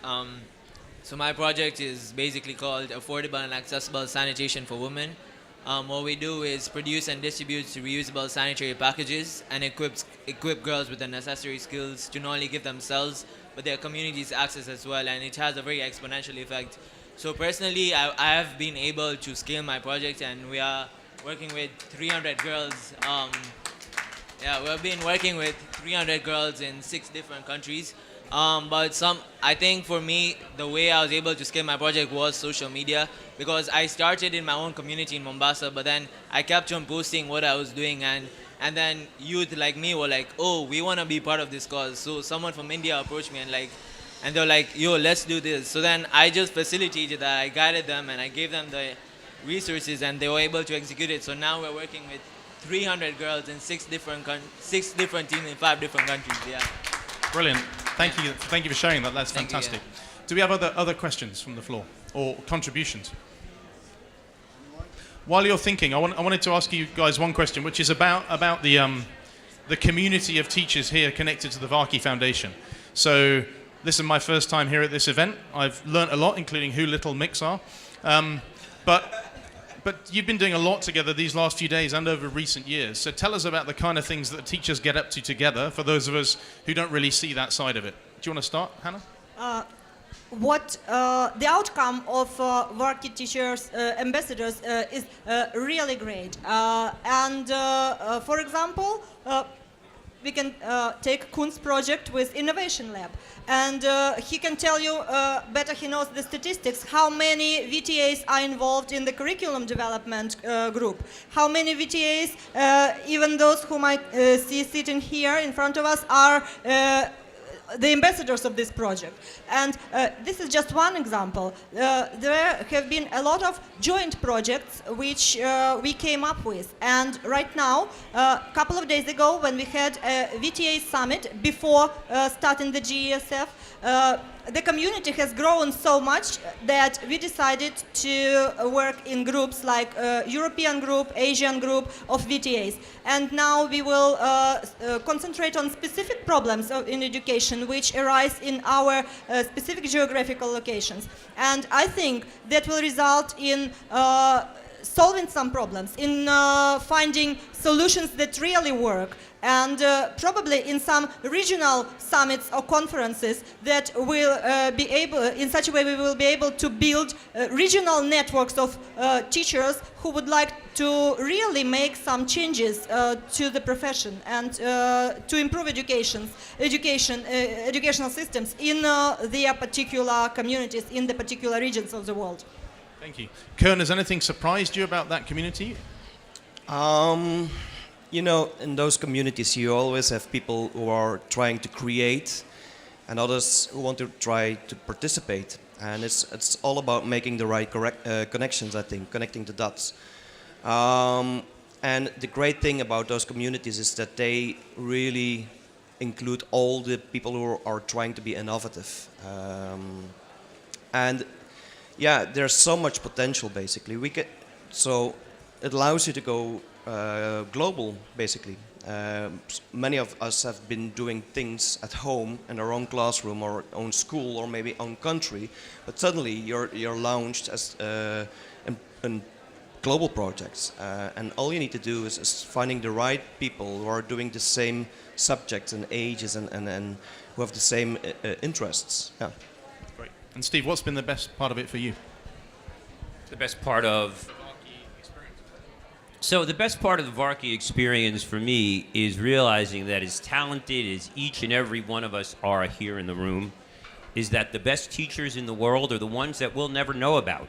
So my project is basically called Affordable and Accessible Sanitation for Women. What we do is produce and distribute reusable sanitary packages and equip girls with the necessary skills to not only give themselves, but their communities access as well, and it has a very exponential effect. So personally, I have been able to scale my project, and we are working with 300 girls. We've been working with 300 girls in 6 different countries. I think for me, the way I was able to scale my project was social media, because I started in my own community in Mombasa, but then I kept on posting what I was doing, and then youth like me were like, oh, we want to be part of this cause. So someone from India approached me and they're like, yo, let's do this. So then I just facilitated that, I guided them, and I gave them the resources, and they were able to execute it. So now we're working with 300 girls in 6 different teams in 5 different countries. Yeah. Brilliant. Thank you for sharing that. That's Thank you, fantastic. Do we have other questions from the floor or contributions? While you're thinking, I wanted to ask you guys one question, which is about the community of teachers here connected to the Varkey Foundation. So this is my first time here at this event. I've learnt a lot, including who little Mix are. But you've been doing a lot together these last few days and over recent years. So tell us about the kind of things that the teachers get up to together, for those of us who don't really see that side of it. Do you want to start, Hannah? What the outcome of Varkey teachers ambassadors is really great. For example, we can take Koen's project with Innovation Lab, and he can tell you better, he knows the statistics, how many VTAs are involved in the curriculum development group, how many VTAs, even those who might see sitting here in front of us, are the ambassadors of this project. And this is just one example. There have been a lot of joint projects which we came up with. And right now, a couple of days ago, when we had a VTA summit before starting the GESF, the community has grown so much that we decided to work in groups like European group, Asian group of VTAs. And now we will concentrate on specific problems in education which arise in our specific geographical locations. And I think that will result in solving some problems, in finding solutions that really work, and probably in some regional summits or conferences that will be able, in such a way we will be able to build regional networks of teachers who would like to really make some changes to the profession and to improve educational systems in their particular communities, in the particular regions of the world. Thank you. Koen, has anything surprised you about that community? You know, in those communities, you always have people who are trying to create and others who want to try to participate. And it's all about making the right connections, I think, connecting the dots. And the great thing about those communities is that they really include all the people who are trying to be innovative. And yeah, there's so much potential, basically. So it allows you to go global, basically. Many of us have been doing things at home in our own classroom or own school or maybe own country, but suddenly you're launched as in global projects, and all you need to do is finding the right people who are doing the same subjects and ages and who have the same interests. Yeah. Great. And Steve, what's been the best part of it for you? The best part of the best part of the Varkey experience for me is realizing that as talented as each and every one of us are here in the room, is that the best teachers in the world are the ones that we'll never know about.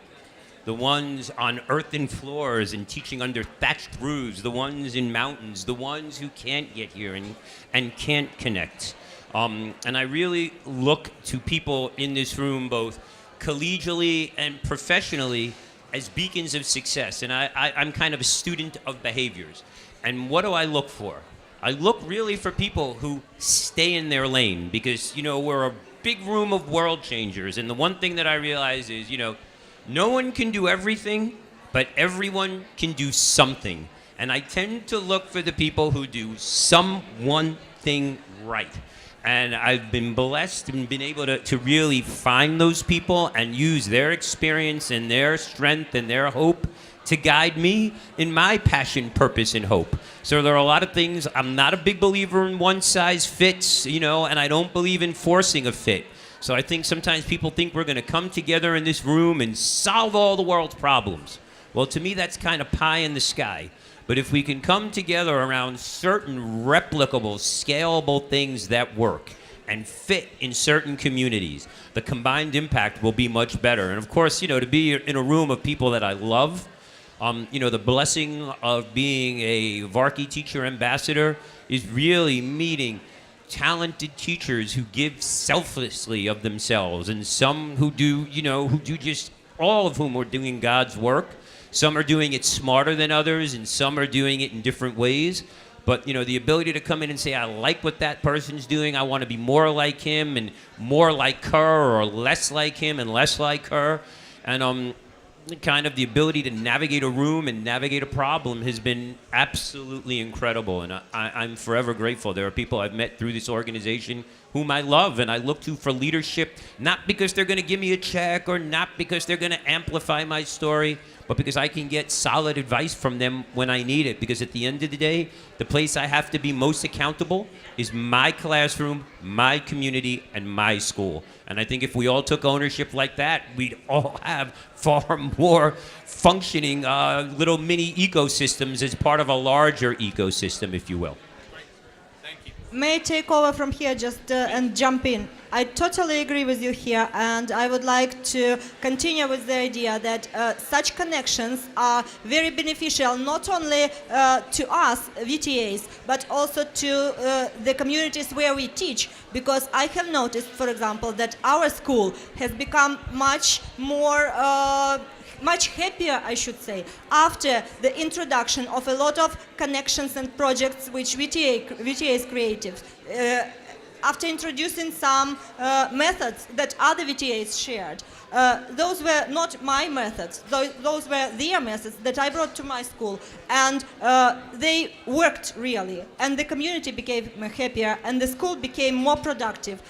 The ones on earthen floors and teaching under thatched roofs, the ones in mountains, the ones who can't get here and can't connect. And I really look to people in this room, both collegially and professionally, as beacons of success. And I'm kind of a student of behaviors. And what do I look for? I look really for people who stay in their lane because, we're a big room of world changers. And the one thing that I realize is, no one can do everything, but everyone can do something. And I tend to look for the people who do one thing right. And I've been blessed and been able to really find those people and use their experience and their strength and their hope to guide me in my passion, purpose, and hope. So there are a lot of things. I'm not a big believer in one size fits, and I don't believe in forcing a fit. So I think sometimes people think we're going to come together in this room and solve all the world's problems. Well, to me, that's kind of pie in the sky. But if we can come together around certain replicable, scalable things that work and fit in certain communities, the combined impact will be much better. And of course, to be in a room of people that I love, the blessing of being a Varkey teacher ambassador is really meeting talented teachers who give selflessly of themselves, and some who do just, all of whom are doing God's work. Some are doing it smarter than others, and some are doing it in different ways. But, the ability to come in and say, I like what that person's doing, I want to be more like him and more like her, or less like him and less like her. And kind of the ability to navigate a room and navigate a problem has been absolutely incredible. And I'm forever grateful. There are people I've met through this organization whom I love and I look to for leadership, not because they're going to give me a check or not because they're going to amplify my story, but because I can get solid advice from them when I need it. Because at the end of the day, the place I have to be most accountable is my classroom, my community, and my school. And I think if we all took ownership like that, we'd all have far more functioning little mini ecosystems as part of a larger ecosystem, if you will. May I take over from here and jump in? I totally agree with you here, and I would like to continue with the idea that such connections are very beneficial not only to us, VTAs, but also to the communities where we teach, because I have noticed, for example, that our school has become much happier, I should say, after the introduction of a lot of connections and projects which VTAs created. After introducing some methods that other VTAs shared. Those were not my methods, those were their methods that I brought to my school, and they worked really, and the community became happier, and the school became more productive.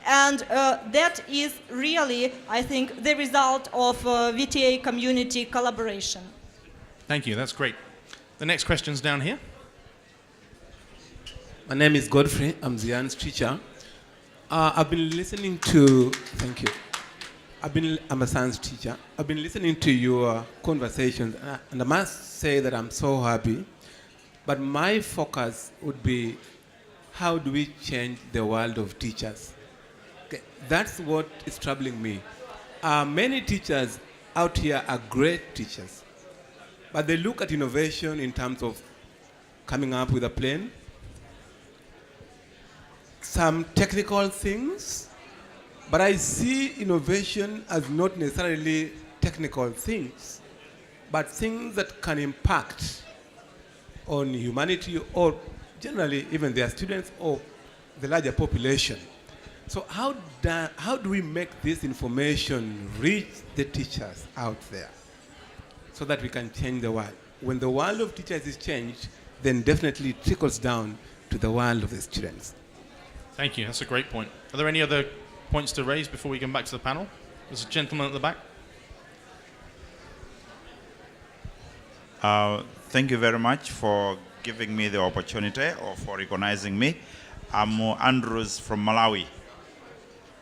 And that is really, I think, the result of VTA community collaboration. Thank you, that's great. The next question's down here. My name is Godfrey, I'm Zian's teacher. I've been listening to, thank you. I'm a science teacher. I've been listening to your conversations, and I must say that I'm so happy. But my focus would be, how do we change the world of teachers? Okay, that's what is troubling me. Many teachers out here are great teachers, but they look at innovation in terms of coming up with a plan, some technical things, but I see innovation as not necessarily technical things, but things that can impact on humanity or generally even their students or the larger population. So how do we make this information reach the teachers out there so that we can change the world? When the world of teachers is changed, then definitely it trickles down to the world of the students. Thank you, that's a great point. Are there any other points to raise before we come back to the panel? There's a gentleman at the back. Thank you very much for giving me the opportunity or for recognizing me. I'm Andrews from Malawi.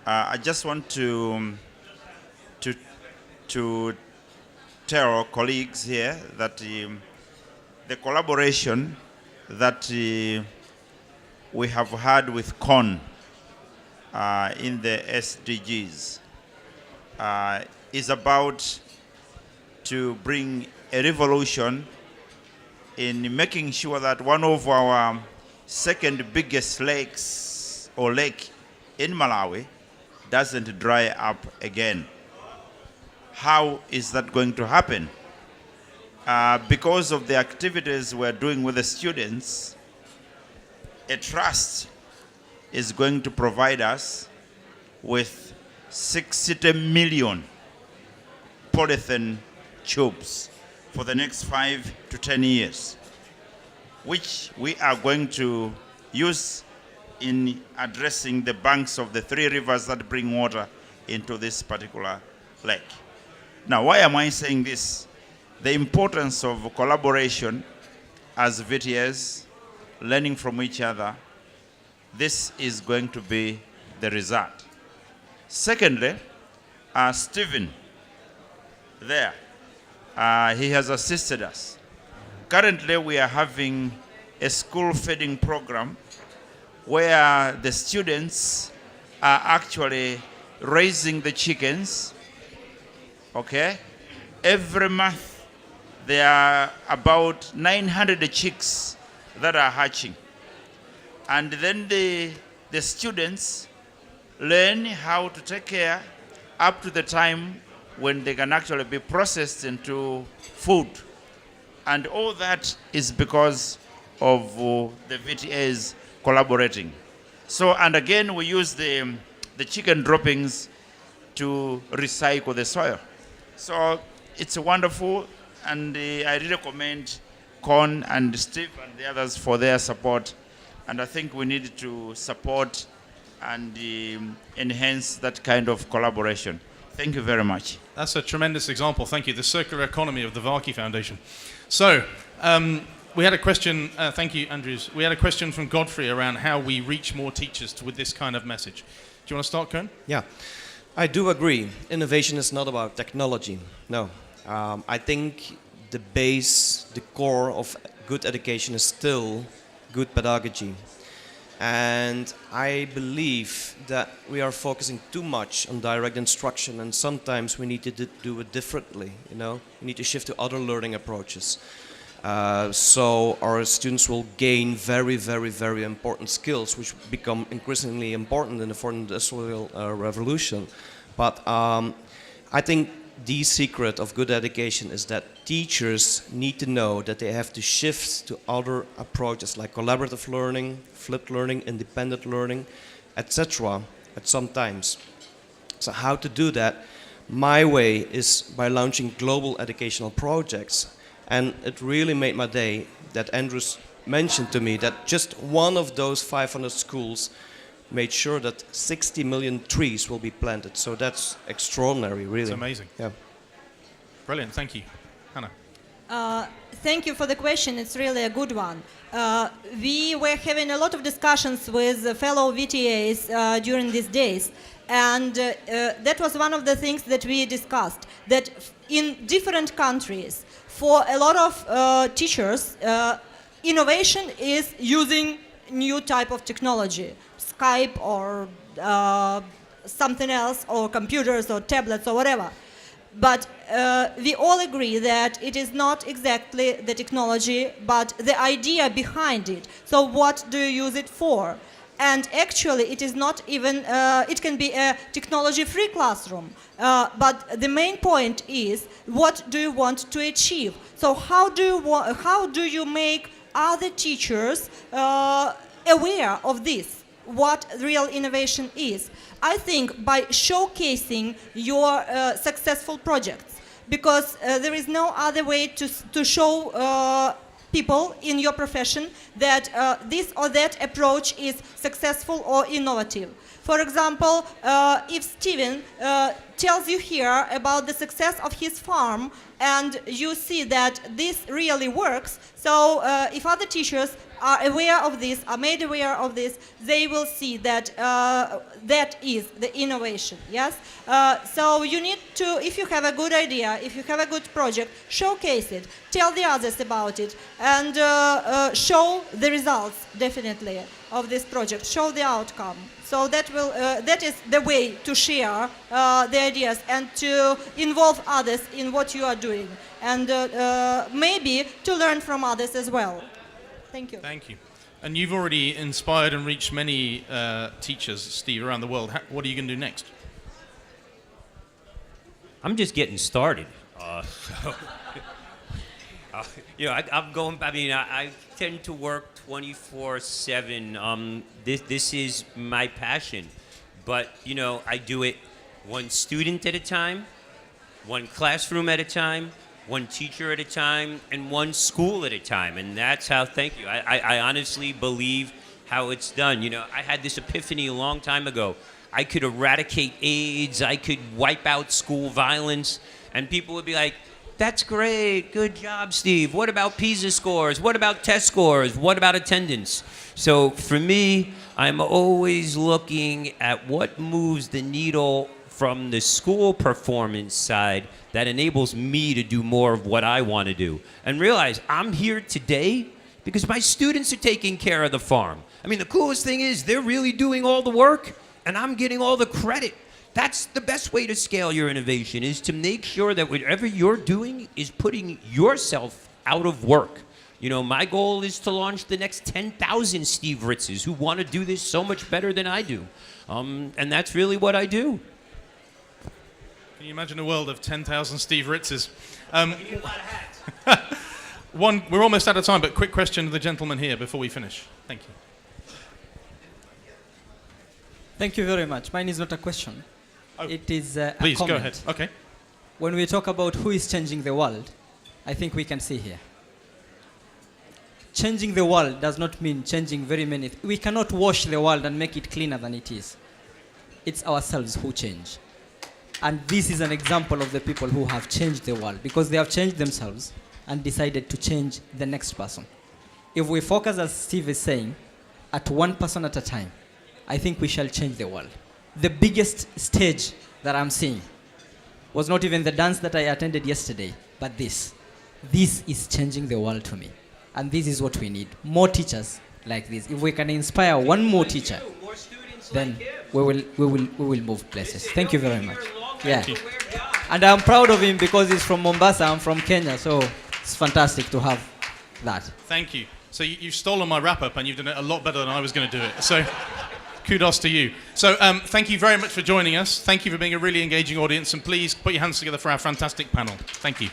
I just want to tell colleagues here that the collaboration that we have had with CON in the SDGs is about to bring a revolution in making sure that one of our second biggest lakes or lake in Malawi doesn't dry up again. How is that going to happen? Because of the activities we're doing with the students, a trust is going to provide us with 60 million polythene tubes for the next 5 to 10 years, which we are going to use in addressing the banks of the 3 rivers that bring water into this particular lake. Now, why am I saying this? The importance of collaboration as VTS, learning from each other, this is going to be the result. Secondly, Stephen, there, he has assisted us. Currently, we are having a school feeding program where the students are actually raising the chickens, okay? Every month, there are about 900 chicks that are hatching. And then the students learn how to take care up to the time when they can actually be processed into food. And all that is because of the VTAs collaborating. So, and again, we use the chicken droppings to recycle the soil. So it's wonderful, and I really commend Con and Steve and the others for their support. And I think we need to support and enhance that kind of collaboration. Thank you very much. That's a tremendous example. Thank you. The circular economy of the Varkey Foundation. So, we had a question, thank you, Andrews. We had a question from Godfrey around how we reach more teachers with this kind of message. Do you want to start, Kern? Yeah, I do agree. Innovation is not about technology. No. I think the base, the core of good education is still good pedagogy. And I believe that we are focusing too much on direct instruction, and sometimes we need to do it differently, you know? We need to shift to other learning approaches. So our students will gain very, very, very important skills, which become increasingly important in the fourth industrial revolution. But I think the secret of good education is that teachers need to know that they have to shift to other approaches like collaborative learning, flipped learning, independent learning, etc. at some times. So how to do that? My way is by launching global educational projects. And it really made my day that Andrews mentioned to me that just one of those 500 schools made sure that 60 million trees will be planted. So that's extraordinary, really. It's amazing. Yeah. Brilliant, thank you. Hannah. Thank you for the question. It's really a good one. We were having a lot of discussions with fellow VTAs during these days. And that was one of the things that we discussed, that in different countries, for a lot of teachers, innovation is using new type of technology, Skype or something else, or computers or tablets or whatever. But we all agree that it is not exactly the technology, but the idea behind it. So what do you use it for? And actually, it is not even, it can be a technology-free classroom. But the main point is, what do you want to achieve? So how do you make other teachers aware of this, what real innovation is? I think by showcasing your successful projects, because there is no other way to show people in your profession that this or that approach is successful or innovative. For example, if Steven tells you here about the success of his farm and you see that this really works, so if other teachers are aware of this, are made aware of this, they will see that that is the innovation, yes? So you need to, if you have a good idea, if you have a good project, showcase it, tell the others about it, and show the results, definitely, of this project, show the outcome. So that will, that is the way to share the ideas and to involve others in what you are doing, and maybe to learn from others as well. Thank you. Thank you. And you've already inspired and reached many teachers, Steve, around the world. What are you going to do next? I'm just getting started. I'm going. I mean, I tend to work 24/7. This is my passion, but I do it one student at a time, one classroom at a time, one teacher at a time, and one school at a time. And that's how. Thank you. I honestly believe how it's done. I had this epiphany a long time ago. I could eradicate AIDS. I could wipe out school violence, and people would be like, "That's great. Good job, Steve. What about PISA scores? What about test scores? What about attendance?" So for me, I'm always looking at what moves the needle from the school performance side that enables me to do more of what I want to do. And realize I'm here today because my students are taking care of the farm. I mean, the coolest thing is they're really doing all the work and I'm getting all the credit. That's the best way to scale your innovation, is to make sure that whatever you're doing is putting yourself out of work. My goal is to launch the next 10,000 Steve Ritzes who want to do this so much better than I do. And that's really what I do. Can you imagine a world of 10,000 Steve Ritzes? We're almost out of time, but quick question to the gentleman here before we finish. Thank you. Thank you very much. Mine is not a question. Oh, it is a please, comment. go ahead. Okay. When we talk about who is changing the world, I think we can see here. Changing the world does not mean changing very many. We cannot wash the world and make it cleaner than it is. It's ourselves who change. And this is an example of the people who have changed the world, because they have changed themselves and decided to change the next person. If we focus, as Steve is saying, at one person at a time, I think we shall change the world. The biggest stage that I'm seeing was not even the dance that I attended yesterday, but this. This is changing the world to me. And this is what we need. More teachers like this. If we can inspire one more teacher, then we will move places. Thank you very much. Yeah. And I'm proud of him because he's from Mombasa, I'm from Kenya, so it's fantastic to have that. Thank you. So you've stolen my wrap-up and you've done it a lot better than I was going to do it. So kudos to you. So thank you very much for joining us. Thank you for being a really engaging audience, and please put your hands together for our fantastic panel. Thank you.